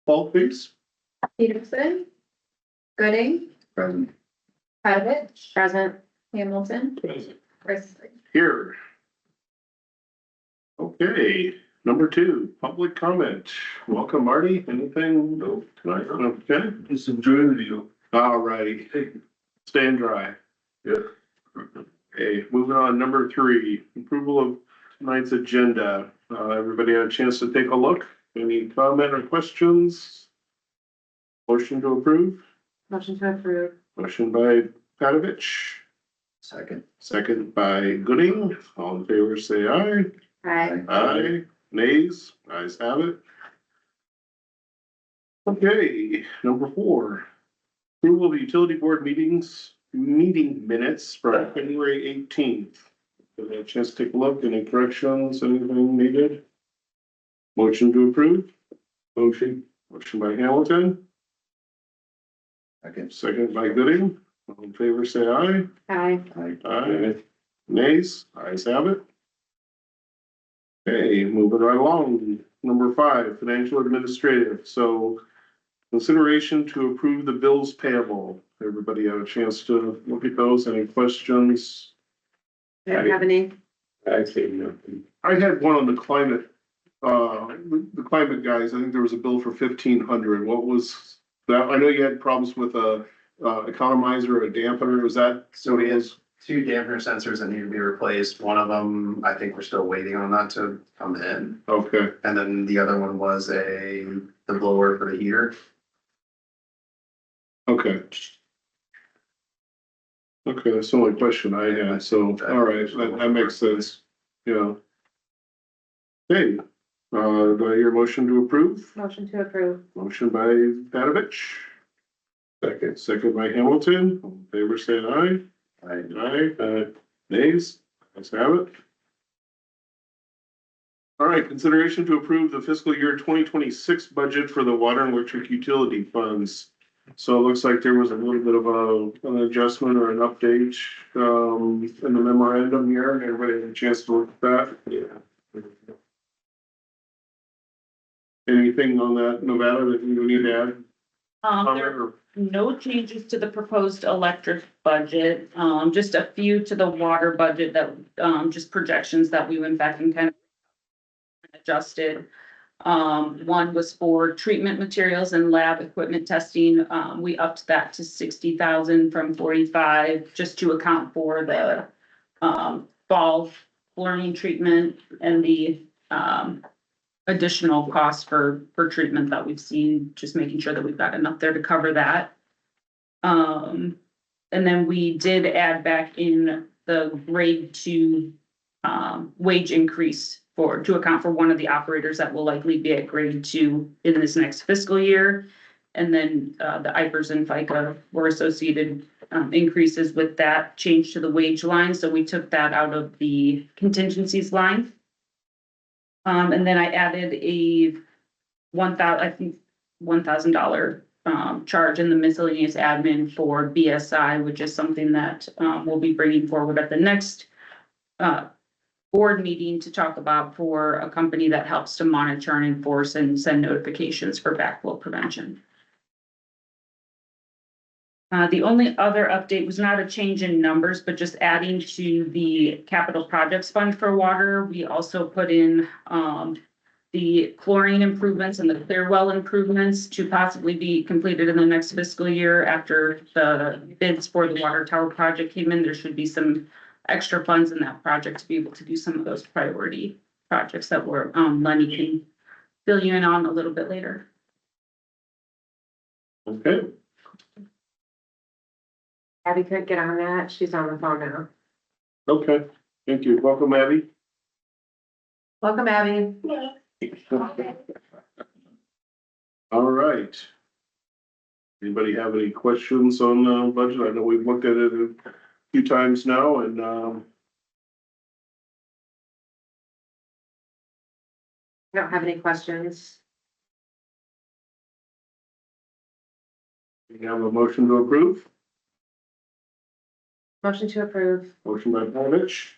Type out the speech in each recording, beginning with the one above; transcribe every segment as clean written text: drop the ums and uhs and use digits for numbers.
call, please. Peterson. Gooding. Present. Patovich. Present. Hamilton. Present. Presley. Here. Okay, number 2, public comment. Welcome, Marty. Anything? No, tonight. Okay. Just enjoy the view. All righty. Staying dry. Yep. Okay, moving on, number 3, approval of tonight's agenda. Everybody had a chance to take a look. Any comment or questions? Motion to approve. Motion to approve. Motion by Patovich, Second. second by Gooding. All in favor, say aye. Aye. Aye. Nays? Ayes have it. Okay, number 4. Approval of utility board meeting minutes for February 18th. Did I have a chance to take a look? Any corrections, anything needed? Motion to approve? Motion. Motion by Hamilton, Second. second by Gooding. All in favor, say aye. Aye. Aye. Nays? Ayes have it. Okay, moving right along. Number 5, financial administrative. So consideration to approve the bills payable. Everybody have a chance to look at those. Any questions? I don't have any. I say nothing. I had one on the climate, the climate guys. I think there was a bill for 1,500. What was that? I know you had problems with a economizer or a dampener. Was that? So we had 2 dampener sensors that need to be replaced. One of them, I think we're still waiting on that to come in. Okay, And then the other one was the blower for the heater. okay. Okay, that's the only question I had. So, all right, that makes sense. Yeah. Hey, do I hear a motion to approve? Motion to approve. Motion by Patovich. Second. Second by Hamilton. All in favor, say aye. Aye. Nays? Let's have it. All right, consideration to approve the fiscal year 2026 budget for the water and electric utility funds. So it looks like there was a little bit of an adjustment or an update, in the memorandum here. Everybody had a chance to look at that? Yeah. Anything on that, Nevada, that you need to add? There are no changes to the proposed electric budget, just a few to the water budget that, just projections that we went back and kind of adjusted. One was for treatment materials and lab equipment testing. We upped that to 60,000 from 45, just to account for the, fall fluorine treatment and the, additional cost for treatment that we've seen, just making sure that we've got enough there to cover that. And then we did add back in the grade 2 wage increase to account for one of the operators that will likely be at grade 2 in this next fiscal year. And then the IPERS and FICA were associated increases with that change to the wage line. So we took that out of the contingencies line. And then I added a $1,000 charge in the miscellaneous admin for BSI, which is something that we'll be bringing forward at the next board meeting to talk about for a company that helps to monitor and enforce and send notifications for backflow prevention. The only other update was not a change in numbers, but just adding to the capital projects fund for water. We also put in the chlorine improvements and the clear well improvements to possibly be completed in the next fiscal year. After the bids for the water tower project came in, there should be some extra funds in that project to be able to do some of those priority projects that were, Lenny can fill you in on a little bit later. Okay, Abby couldn't get on that. She's on the phone now. okay. Thank you. Welcome, Abby. Welcome, Abby. All right. Anybody have any questions on the budget? I know we've looked at it a few times now and, I don't have any questions. we have a motion to approve. Motion to approve. Motion by Panovich,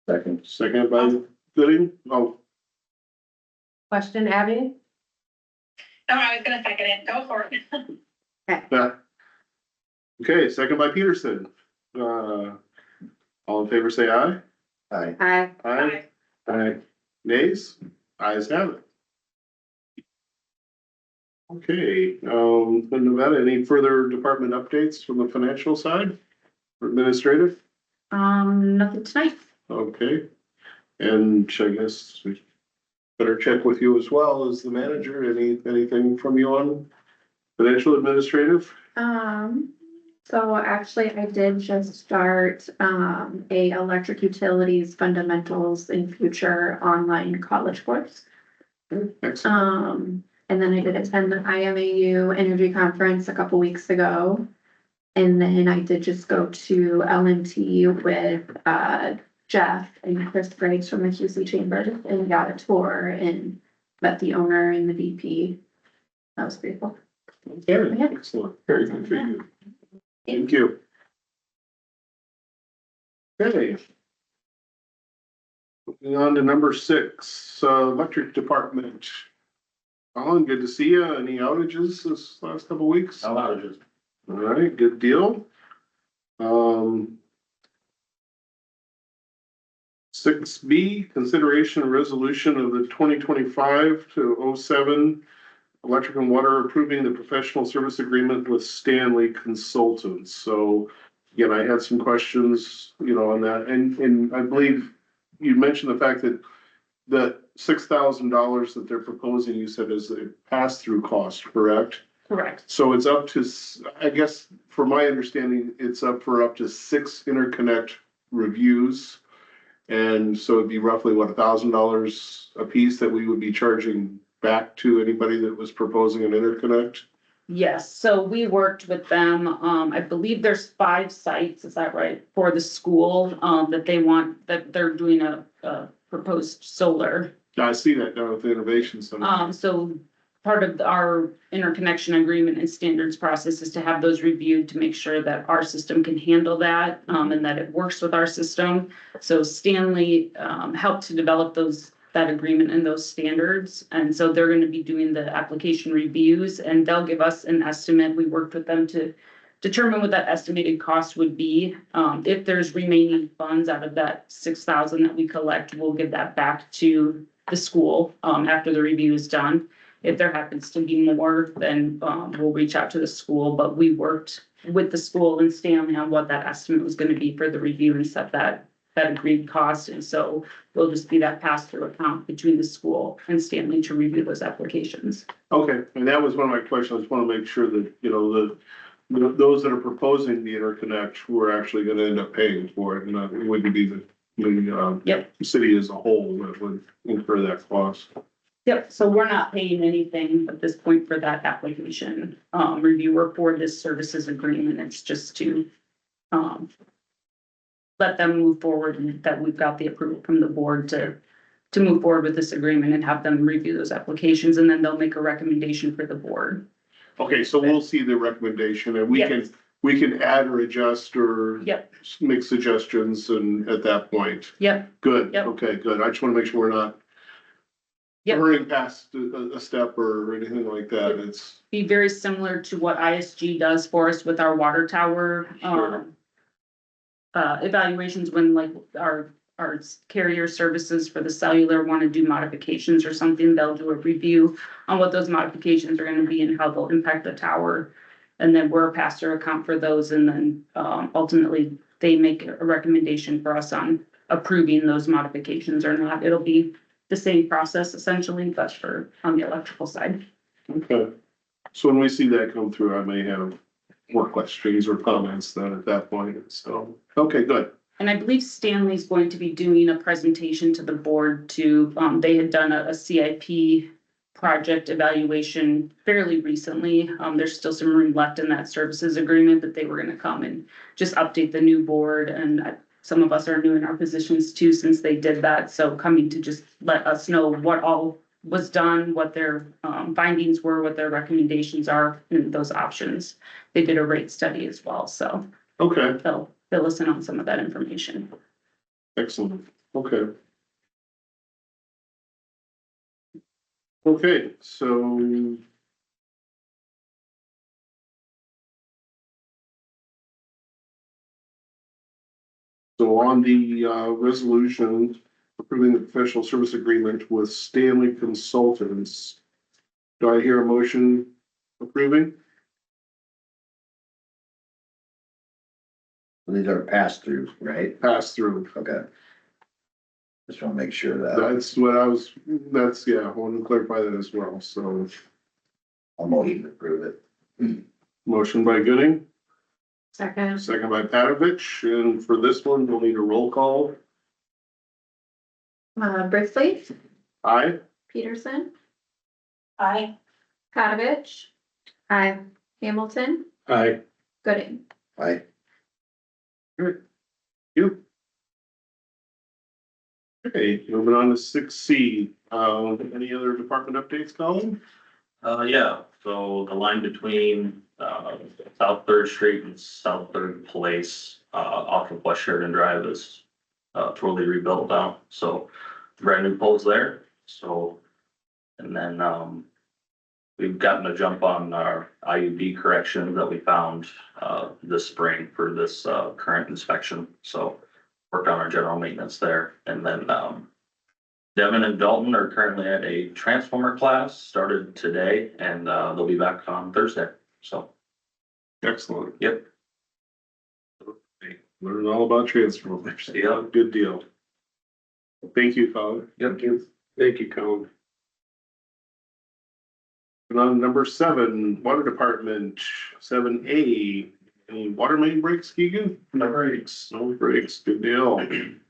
Second. second by Gooding. Oh, Question, Abby? I was gonna second it, go for it. Yeah. Okay, second by Peterson. All in favor, say aye. Aye. Aye. Aye. Aye. Nays? Ayes have it. Okay, then Nevada, any further department updates from the financial side? Or administrative? Nothing tonight. Okay. And I guess we better check with you as well as the manager. Anything from you on financial administrative? So actually I did just start, a electric utilities fundamentals in future online college course. Excellent. And then I did attend the IMAU Energy Conference a couple weeks ago. And then I did just go to LMT with, Jeff and Chris Graves from the QC Chamber and got a tour and met the owner and the VP. That was pretty cool. Okay, excellent. Very good for you. Thank you. Okay. Moving on to number 6, electric department. Colin, good to see you. Any outages this last couple of weeks? No outages. All right, good deal. 6B, consideration and resolution of the 2025-07 electric and water approving the professional service agreement with Stanley Consultants. So again, I had some questions, on that, and I believe you mentioned the fact that the $6,000 that they're proposing, you said is a pass-through cost, correct? Correct. So it's up to, I guess, from my understanding, it's up for up to 6 interconnect reviews. And so it'd be roughly, what, $1,000 a piece that we would be charging back to anybody that was proposing an interconnect? Yes, so we worked with them, I believe there's 5 sites, is that right, for the school, that they're doing a proposed solar. I see that down at the Innovation Center. So part of our interconnection agreement and standards process is to have those reviewed to make sure that our system can handle that, and that it works with our system. So Stanley, helped to develop that agreement and those standards. And so they're gonna be doing the application reviews and they'll give us an estimate. We worked with them to determine what that estimated cost would be. If there's remaining funds out of that 6,000 that we collect, we'll give that back to the school, after the review is done. If there happens to be more, then, we'll reach out to the school, but we worked with the school and Stanley on what that estimate was gonna be for the review and set that agreed cost. And so will just be that pass-through account between the school and Stanley to review those applications. Okay, and that was one of my questions. I just want to make sure that, those that are proposing the interconnect who are actually going to end up paying for it, and it wouldn't be the Yep. city as a whole that would incur that cost. Yep, so we're not paying anything at this point for that application, reviewer for this services agreement. It's just to, let them move forward and that we've got the approval from the board to move forward with this agreement and have them review those applications, and then they'll make a recommendation for the board. Okay, so we'll see the recommendation and Yes. we can add or adjust or Yep, make suggestions and at that point. yep, Good, Yep. okay, good. I just want to make sure we're not Yep. hurrying past a step or anything like that. It's, be very similar to what ISG does for us with our water tower, Sure. evaluations when like our carrier services for the cellular want to do modifications or something, they'll do a review on what those modifications are going to be and how they'll impact the tower. And then we're a pass-through account for those, and then ultimately they make a recommendation for us on approving those modifications or not. It'll be the same process essentially, but on the electrical side. okay. So when we see that come through, I may have more questions or comments then at that point. So, okay, good. And I believe Stanley's going to be doing a presentation to the board to, they had done a CIP project evaluation fairly recently. There's still some room left in that services agreement that they were gonna come and just update the new board. And some of us are new in our positions too, since they did that. So coming to just let us know what all was done, what their findings were, what their recommendations are, and those options. They did a rate study as well, so Okay, they'll listen on some of that information. excellent. Okay. Okay, so So on the, resolution approving the professional service agreement with Stanley Consultants, do I hear a motion approving? These are pass throughs, right? Pass through. Okay. Just wanna make sure that That's what I was, yeah, I wanted to clarify that as well, so. I'm gonna even approve it. Motion by Gooding, Second, second by Patovich, and for this one, we'll need a roll call. Bristly, Aye? Peterson, Aye. Patovich, aye. Hamilton, Aye. Gooding. Aye. You. Okay, moving on to 6C, any other department updates, Colin? Yeah, so the line between, South Third Street and South Third Place, off of West Sheridan Drive is, totally rebuilt now, so brand new poles there, so. And then, we've gotten a jump on our IUB corrections that we found, this spring for this, current inspection, so. Worked on our general maintenance there, and then, Devin and Dalton are currently at a transformer class, started today, and they'll be back on Thursday, so, Excellent. yep. Learn all about transformers. Yeah. Good deal. Thank you, Colin. Yep. Thank you, Colin. And on number 7, Water Department, 7A, any water main breaks, Keegan? No breaks. No breaks, good deal. And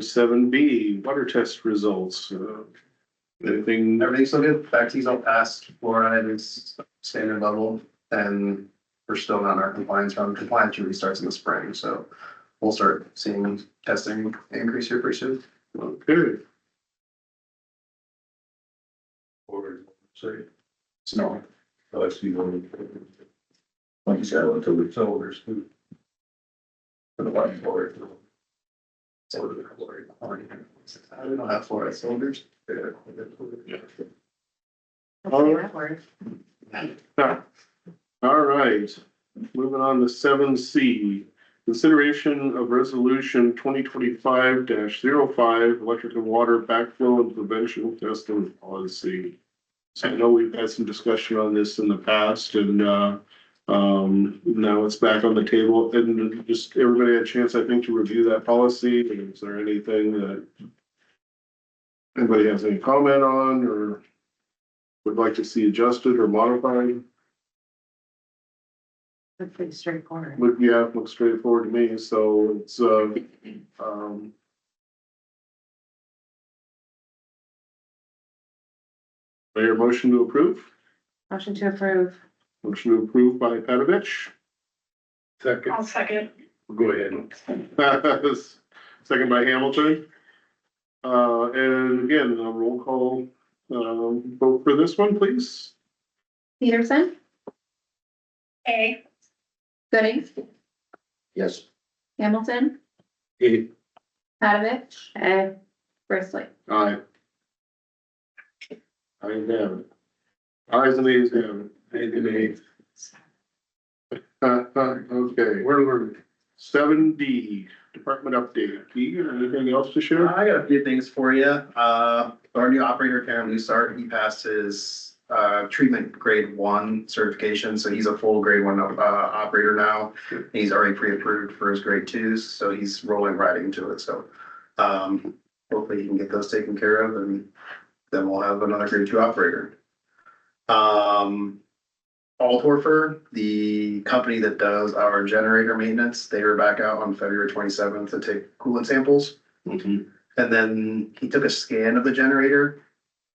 7B, water test results, anything, Everything's still good. Vaccines all passed. Fluoride is standard level, and we're still not in our compliance round. Compliance usually starts in the spring, so we'll start seeing testing increase here pretty soon. okay. Sorry. Snow. Oh, I see one. Like you said, until the shoulders too. For the white board. I don't have fluoride cylinders. All right, moving on to 7C, consideration of resolution 2025-05, electric and water backflow and prevention testing policy. So I know we've had some discussion on this in the past, and now it's back on the table, and just everybody had a chance, I think, to review that policy. Is there anything that anybody has any comment on or would like to see adjusted or modified? That's pretty straightforward. Look, yeah, it looks straightforward to me, so it's, Mayor, motion to approve? Motion to approve. Motion to approve by Patovich. I'll second. Go ahead. Second by Hamilton. And again, a roll call, vote for this one, please. Peterson, A. Gooding, Yes. Hamilton, Aye. Patovich, Aye. Bristly. Aye. Ayes have it. Ayes and ayes have it. Okay, we're learning. 7D, department update. Keegan, anything else to share? I got a few things for you. Our new operator, Karen Lusart, he passed his treatment grade 1 certification, so he's a full grade 1 operator now. He's already pre-approved for his grade 2s, so he's rolling right into it. So hopefully he can get those taken care of, and then we'll have another grade 2 operator. Altorfer, the company that does our generator maintenance, they were back out on February 27th to take coolant samples. Mhm. And then he took a scan of the generator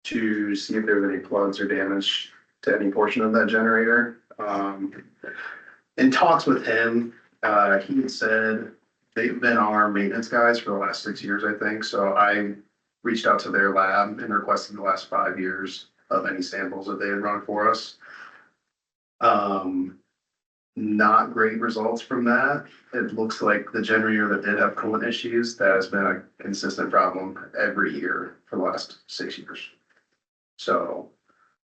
to see if there was any plugs or damage to any portion of that generator. In talks with him, he had said they've been our maintenance guys for the last 6 years, I think. So I reached out to their lab and requested the last 5 years of any samples that they had run for us. Not great results from that. It looks like the generator that did have coolant issues, that has been a consistent problem every year for the last 6 years. So,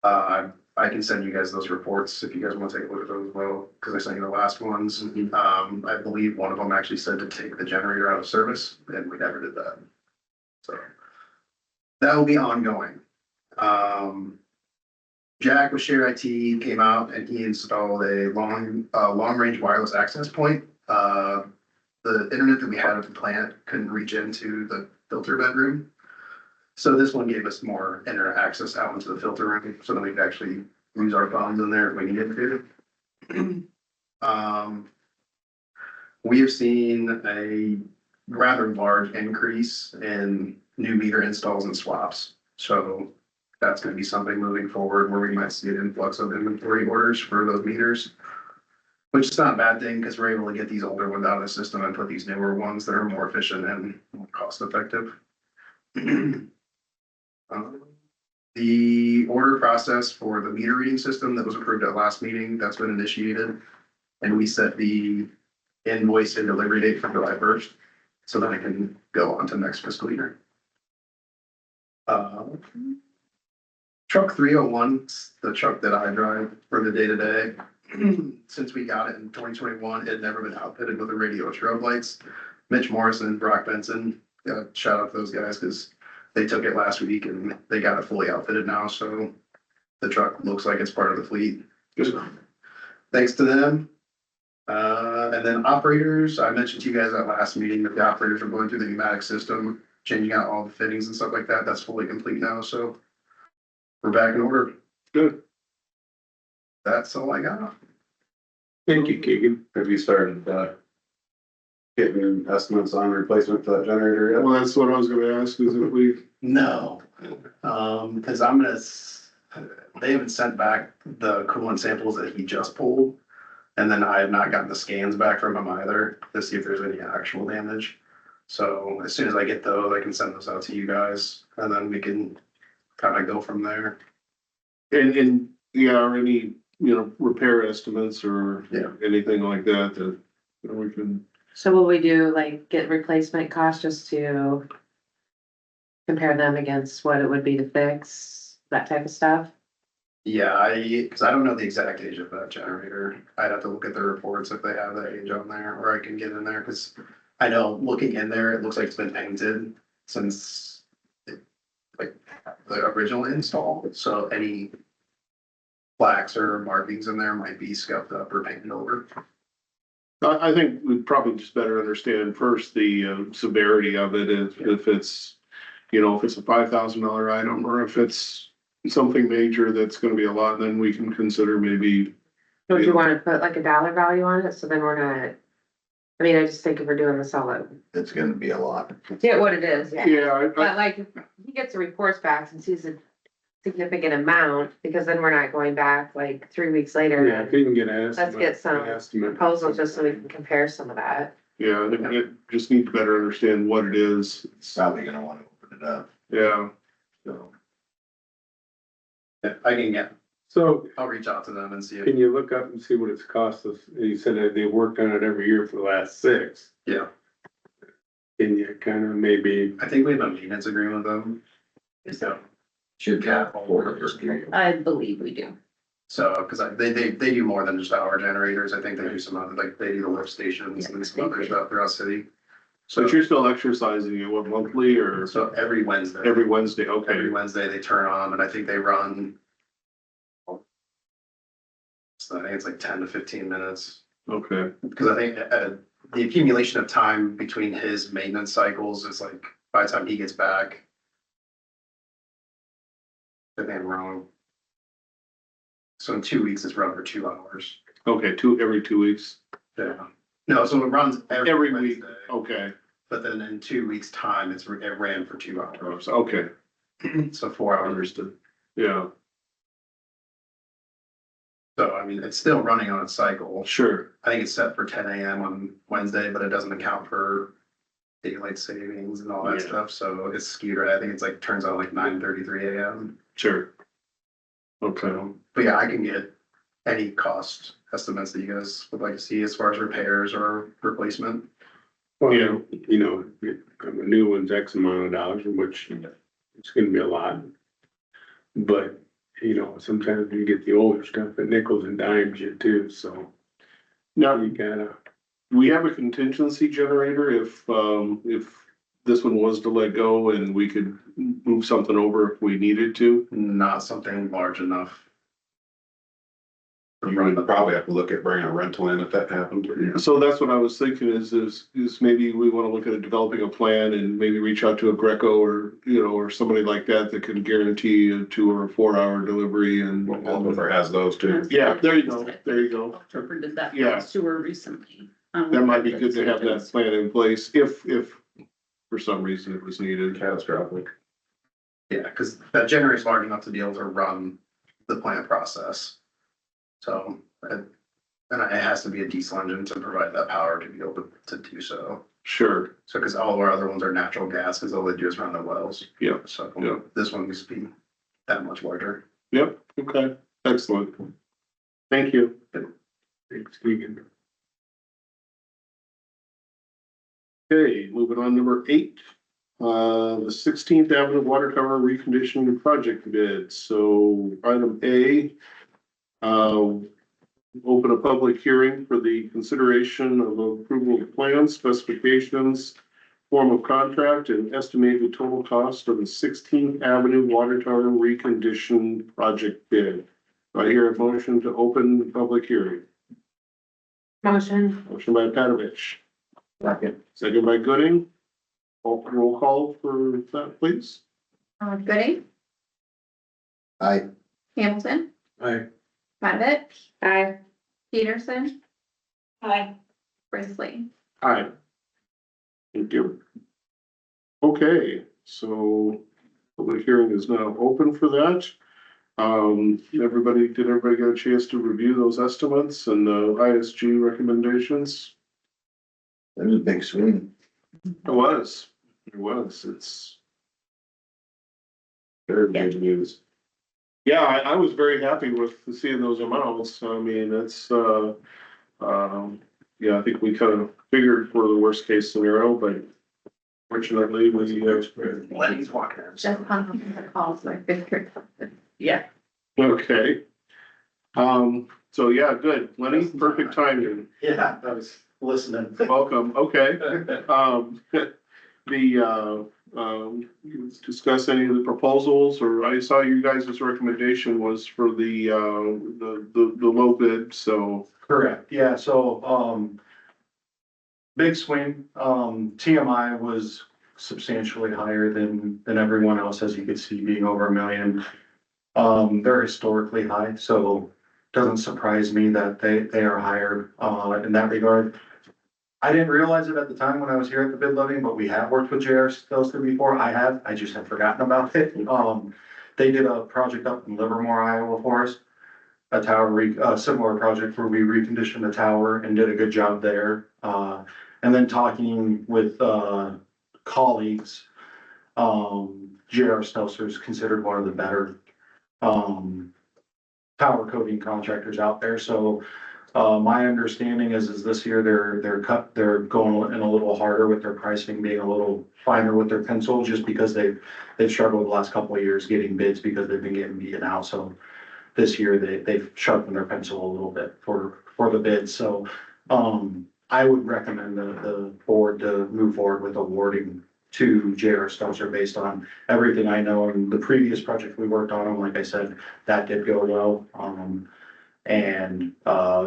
I I can send you guys those reports if you guys want to take a look at those as well, because I sent you the last ones. I believe one of them actually said to take the generator out of service, and we never did that. So that will be ongoing. Jack with Share IT came out and he installed a long-range wireless access point. The internet that we had at the plant couldn't reach into the filter bedroom. So this one gave us more internet access out into the filter room, so that we could actually use our phones in there if we needed to. We have seen a rather large increase in new meter installs and swaps. So that's gonna be something moving forward where we might see an influx of inventory orders for those meters. Which is not a bad thing, because we're able to get these older ones out of the system and put these newer ones that are more efficient and more cost effective. The order process for the meter reading system that was approved at last meeting, that's been initiated. And we set the invoice and delivery date for July 1st, so that it can go on to next fiscal year. Truck 301, the truck that I drive for the day-to-day. Since we got it in 2021, it had never been outfitted with a radio strobe lights. Mitch Morrison, Brock Benson, shout out to those guys, because they took it last week and they got it fully outfitted now, so the truck looks like it's part of the fleet. Thanks to them. And then operators, I mentioned to you guys at last meeting that the operators are going through the pneumatic system, changing out all the fittings and stuff like that. That's fully complete now, so we're back in order. Good. That's all I got. Thank you, Keegan. Have you started, getting estimates on replacement for that generator yet? Well, that's what I was gonna ask, is if we, No, because they haven't sent back the coolant samples that he just pulled. And then I have not gotten the scans back from him either to see if there's any actual damage. So as soon as I get those, I can send those out to you guys, and then we can kind of go from there. and, yeah, or any, repair estimates or Yeah. anything like that, that we can, So will we do like get replacement costs just to compare them against what it would be to fix, that type of stuff? Yeah, because I don't know the exact age of that generator. I'd have to look at the reports if they have that age on there, or I can get in there, because I know looking in there, it looks like it's been painted since like the original install. So any plaques or markings in there might be scuffed up or painted over. I think we'd probably just better understand first the severity of it, if it's, if it's a $5,000 item, or if it's something major that's gonna be a lot, then we can consider maybe. Don't you wanna put like a dollar value on it, so then we're not, I mean, I just think if we're doing the solid, It's gonna be a lot. get what it is, yeah. Yeah, But like, if he gets the reports back and sees a significant amount, because then we're not going back like 3 weeks later. Yeah, if you can get an Let's get some estimate. proposals just so we can compare some of that. yeah, I think we just need to better understand what it is. It's probably gonna wanna open it up, Yeah, so. Yeah, I can get, So I'll reach out to them and see. can you look up and see what it's cost us? You said that they worked on it every year for the last 6. Yeah, Can you kind of maybe, I think we have a maintenance agreement with them. So, Should have orders. I believe we do. because they do more than just our generators. I think they do some other, like, they do the lift stations and some other stuff throughout the city. so you're still exercising it, what, monthly or So every Wednesday. every Wednesday? Every Okay, Wednesday they turn on, and I think they run. So I think it's like 10 to 15 minutes, okay, because I think the accumulation of time between his maintenance cycles is like, by the time he gets back. I think I'm wrong. So in 2 weeks, it's run for 2 hours. okay, every 2 weeks, Yeah. No, so it runs every week, Wednesday, okay, but then in 2 weeks' time, it ran for 2 hours. okay, So 4 hours. understood, yeah, So I mean, it's still running on its cycle. sure, I think it's set for 10 AM on Wednesday, but it doesn't account for daylight savings and all that Yeah. stuff, so it's skewed, right? I think it's like, turns out like 9:33 AM. sure. Okay, But yeah, I can get any cost estimates that you guys would like to see as far as repairs or replacement. well, Yeah. a new one's X amount of dollars, which it's gonna be a lot. But you know, sometimes you get the older stuff at nickels and dimes yet too, so Now, you gotta, we have a contingency generator if this one was to let go and we could move something over if we needed to. Not something large enough. You would probably have to look at bringing a rental in if that happened. So that's what I was thinking is maybe we wanna look at developing a plan and maybe reach out to a Greco or, you know, or somebody like that that can guarantee a 2 or 4 hour delivery and. Oliver has those too. Yeah, there you go, there you go. October did that Yeah. sewer recently. That might be good to have that plan in place if for some reason it was needed. Catastrophic. Yeah, cause that generator's large enough to be able to run the plant process. So, and it has to be a diesel engine to provide that power to be able to do so. Sure, So, cause all of our other ones are natural gas, cause all they do is run the wells. yeah, So Yeah. this one needs to be that much larger. yep, okay, excellent. Thank you. it's vegan. Okay, moving on, number 8. The 16th Avenue Water Tower Reconditioning Project bid. So item A, open a public hearing for the consideration of approval of plans, specifications, form of contract, and estimated total cost of the 16th Avenue Water Tower Recondition Project bid. Do I hear a motion to open the public hearing? Motion. Motion by Patovich. Second by Gooding. Roll call for that, please. Gooding, Aye. Hamilton, I, Patovich, Aye. Peterson, Aye. Brisley. Aye. Thank you. Okay, so public hearing is now open for that. Did everybody get a chance to review those estimates and the ISG recommendations? That was a big swing. It was, it's Very good news. yeah, I was very happy with seeing those amounts. I mean, it's, yeah, I think we kind of figured for the worst case scenario, but fortunately, we, Lenny's walking in. Just on the call, so I figured. Yeah, okay. So yeah, good. Lenny, perfect timing. Yeah, I was listening. Welcome, okay. Discuss any of the proposals, or I saw you guys' recommendation was for the low bid, so. Correct, yeah, so, big swing, TMI was substantially higher than everyone else, as you could see, being over $1 million. They're historically high, so doesn't surprise me that they are higher, in that regard. I didn't realize it at the time when I was here at the bid letting, but we have worked with JR Stelzer before. I just had forgotten about it. They did a project up in Livermore, Iowa for us. A tower, similar project where we reconditioned the tower and did a good job there. And then talking with, colleagues, JR Stelzer is considered one of the better, tower coating contractors out there. So, my understanding is this year they're going in a little harder with their pricing, being a little finer with their pencil, just because they've struggled the last couple of years getting bids because they've been getting beaten out. So this year they've sharpened their pencil a little bit for the bids. So, I would recommend the board to move forward with awarding to JR Stelzer based on everything I know. And the previous project we worked on, like I said, that did go well. And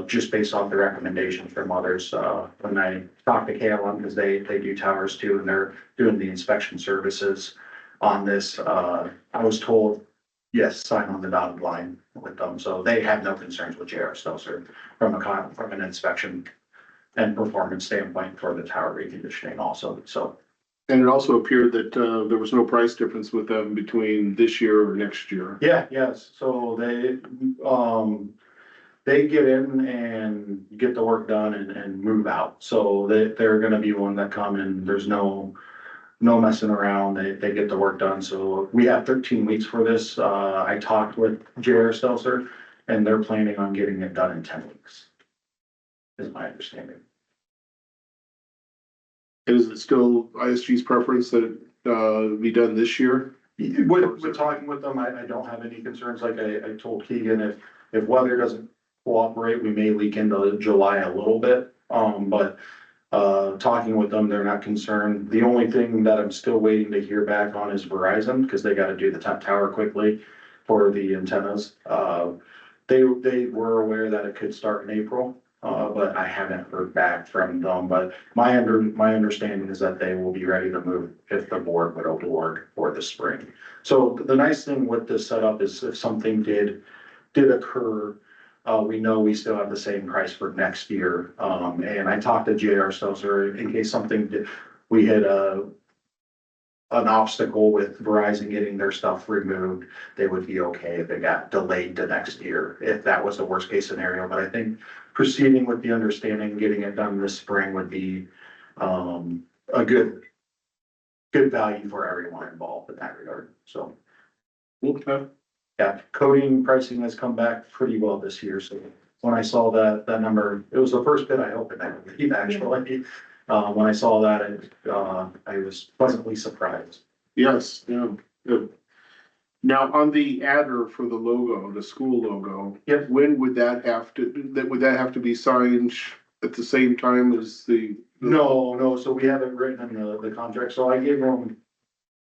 just based off the recommendations from others, when I talked to KLM, because they do towers too, and they're doing the inspection services on this, I was told, yes, sign on the dotted line with them. So they have no concerns with JR Stelzer from an inspection and performance standpoint for the tower reconditioning also, so. And it also appeared that there was no price difference with them between this year or next year. Yeah, yes, so they get in and get the work done and move out. So they're gonna be one that come in, there's no messing around, they get the work done. So we have 13 weeks for this. I talked with JR Stelzer and they're planning on getting it done in 10 weeks. Is my understanding. Is it still ISG's preference that it be done this year? With talking with them, I don't have any concerns, like I told Keegan, if weather doesn't cooperate, we may leak into July a little bit. But, talking with them, they're not concerned. The only thing that I'm still waiting to hear back on is Verizon, because they gotta do the top tower quickly for the antennas. They were aware that it could start in April, but I haven't heard back from them. But my understanding is that they will be ready to move if the board would award for the spring. So the nice thing with this setup is if something did occur, we know we still have the same price for next year. And I talked to JR Stelzer in case we had an obstacle with Verizon getting their stuff removed, they would be okay if it got delayed to next year, if that was the worst case scenario. But I think proceeding with the understanding, getting it done this spring would be, a good value for everyone involved in that regard. So, Okay. yeah, coating pricing has come back pretty well this year. So when I saw that number, it was the first bid I opened, I believe, actually. When I saw that, I was pleasantly surprised. Yes, yeah, good. Now, on the adder for the logo, the school logo. Yep. When would that have to be signed at the same time as the? No, so we have it written in the contract, so I gave them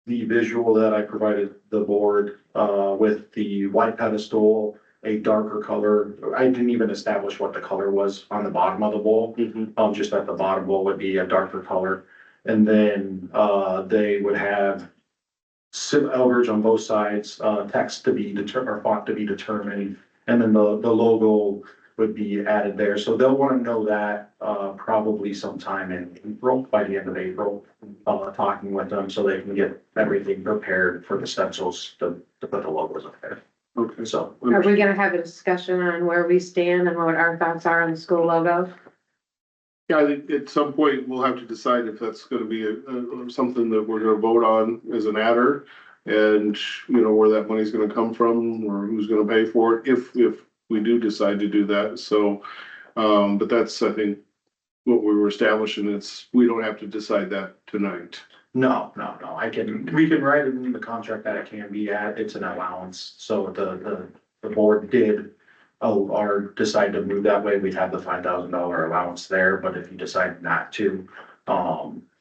the visual that I provided the board, with the white pedestal, a darker color. I didn't even establish what the color was on the bottom of the bowl. Mhm. Just that the bottom bowl would be a darker color. And then, they would have elders on both sides, text to be or font to be determined. And then the logo would be added there. So they'll want to know that, probably sometime in April, by the end of April, talking with them so they can get everything prepared for the stencils to put the logos up there. Okay, So, Are we gonna have a discussion on where we stand and what our thoughts are on the school logo? yeah, I think at some point we'll have to decide if that's gonna be something that we're gonna vote on as an adder. And, where that money's gonna come from or who's gonna pay for it, if we do decide to do that, so. But that's, I think, what we were establishing, we don't have to decide that tonight. no, we can write it in the contract that it can be it's an allowance. So the board did, or decide to move that way, we'd have the $5,000 allowance there. But if you decide not to,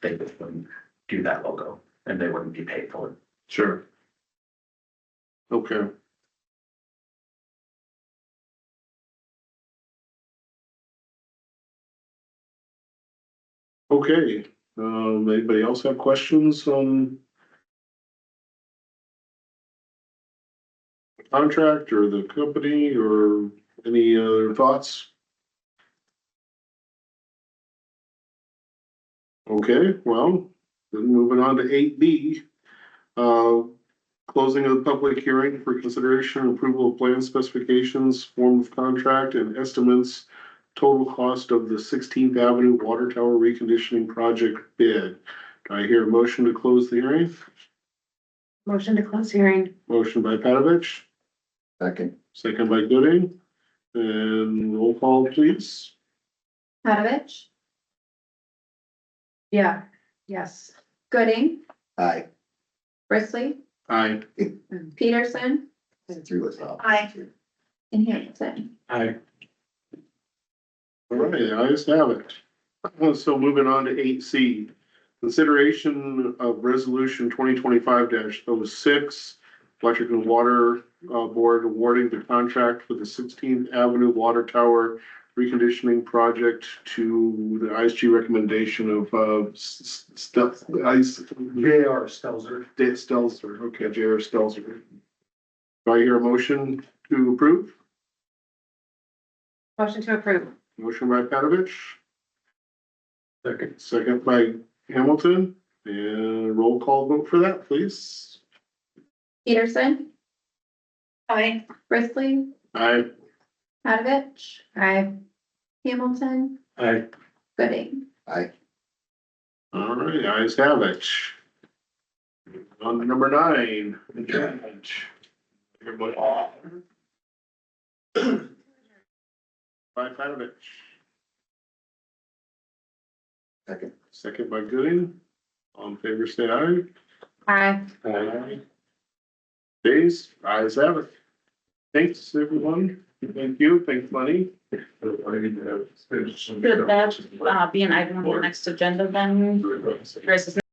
they wouldn't do that logo and they wouldn't be paid for it. Sure. Okay. Okay, anybody else have questions on the contract or the company or any other thoughts? Okay, well, then moving on to 8B. Closing of the public hearing for consideration and approval of plan specifications, form of contract and estimates. Total cost of the 16th Avenue Water Tower Reconditioning Project bid. Do I hear a motion to close the hearing? Motion to close hearing. Motion by Patovich, Second. second by Gooding, and roll call please. Patovich, Yeah, yes. Gooding, Aye. Bristly, Aye. Peterson, Threw us off. Aye. and Hamilton. Aye. All right, the ayes have it. So moving on to 8C. Consideration of resolution 2025-06, Electric and Water Board awarding the contract for the 16th Avenue Water Tower Reconditioning Project to the ISG recommendation of J.R. Stelzer. Stelzer. Okay, J.R. Stelzer. Do I hear a motion to approve? Motion to approve. Motion by Patovich, Second. second by Hamilton, and roll call vote for that, please. Peterson, Aye. Bristly, Aye. Patovich, Hamilton, Aye. Gooding. Aye. All right, ayes have it. On to number 9, adjournment. Everybody. By Patovich, Second. second by Gooding. All in favor, say aye. Aye. Aye. Days, ayes have it. Thanks, everyone. Thank you. Thanks, Lenny. Should that, be an item on the next agenda then? Versus